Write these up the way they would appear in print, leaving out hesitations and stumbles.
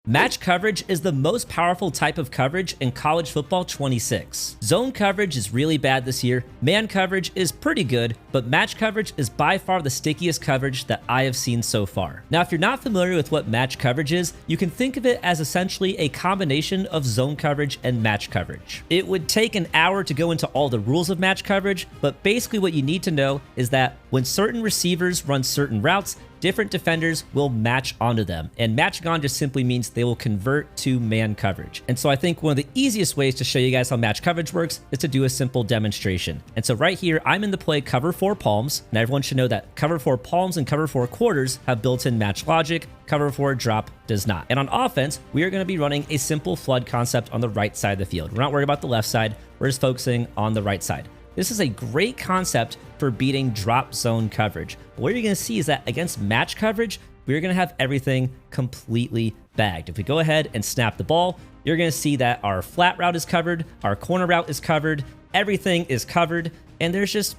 Match coverage is the most powerful type of coverage in college football 26. Zone coverage is really bad this year, man coverage is pretty good, but match coverage is by far the stickiest coverage that I have seen so far. Now, if you're not familiar with what match coverage is, you can think of it as essentially a combination of zone coverage and match coverage. It would take an hour to go into all the rules of match coverage, but basically what you need to know is that when certain receivers run certain routes, different defenders will match onto them. And matching on just simply means they will convert to man coverage. And so I think one of the easiest ways to show you guys how match coverage works is to do a simple demonstration. And so right here, I'm in the play cover 4 palms. And everyone should know that cover 4 palms and cover 4 quarters have built-in match logic. Cover 4 drop does not. And on offense, we are going to be running a simple flood concept on the right side of the field. We're not worried about the left side. We're just focusing on the right side. This is a great concept for beating drop zone coverage. But what you're going to see is that against match coverage, we're going to have everything completely bagged. If we go ahead and snap the ball, you're going to see that our flat route is covered, our corner route is covered, everything is covered, and there's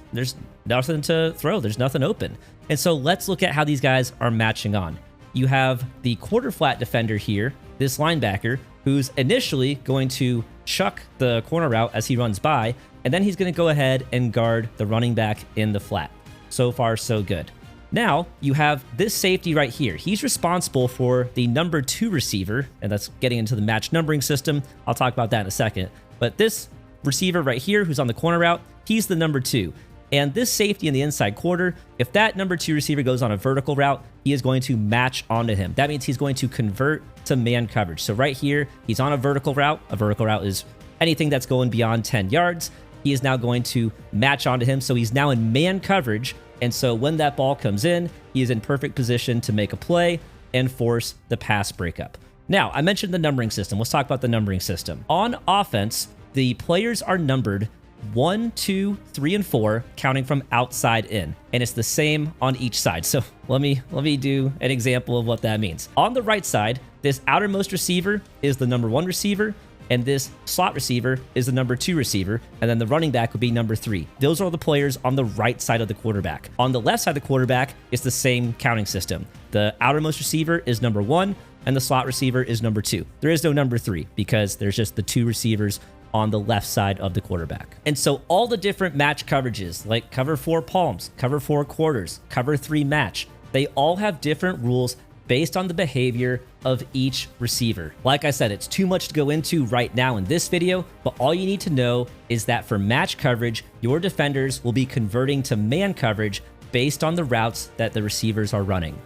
nothing to throw. There's nothing open. And so let's look at how these guys are matching on. You have the quarter flat defender here, this linebacker, who's initially going to chuck the corner route as he runs by, and then he's going to go ahead and guard the running back in the flat. So far, so good. Now, you have this safety right here. He's responsible for the number 2 receiver, and that's getting into the match numbering system. I'll talk about that in a second. But this receiver right here, who's on the corner route, he's the number 2. And this safety in the inside quarter, if that number 2 receiver goes on a vertical route, he is going to match onto him. That means he's going to convert to man coverage. So right here, he's on a vertical route. A vertical route is anything that's going beyond 10 yards. He is now going to match onto him. So he's now in man coverage. And so when that ball comes in, he is in perfect position to make a play and force the pass breakup. Now, I mentioned the numbering system. Let's talk about the numbering system. On offense, the players are numbered 1, 2, 3, and 4, counting from outside in. And it's the same on each side. So let me do an example of what that means. On the right side, this outermost receiver is the number 1 receiver, and this slot receiver is the number 2 receiver, and then the running back would be number 3. Those are the players on the right side of the quarterback. On the left side of the quarterback, it's the same counting system. The outermost receiver is number 1, and the slot receiver is number 2. There is no number 3 because there's just the 2 receivers on the left side of the quarterback. And so all the different match coverages, like cover 4 palms, cover 4 quarters, cover 3 match, they all have different rules based on the behavior of each receiver. Like I said, it's too much to go into right now in this video, but all you need to know is that for match coverage, your defenders will be converting to man coverage based on the routes that the receivers are running.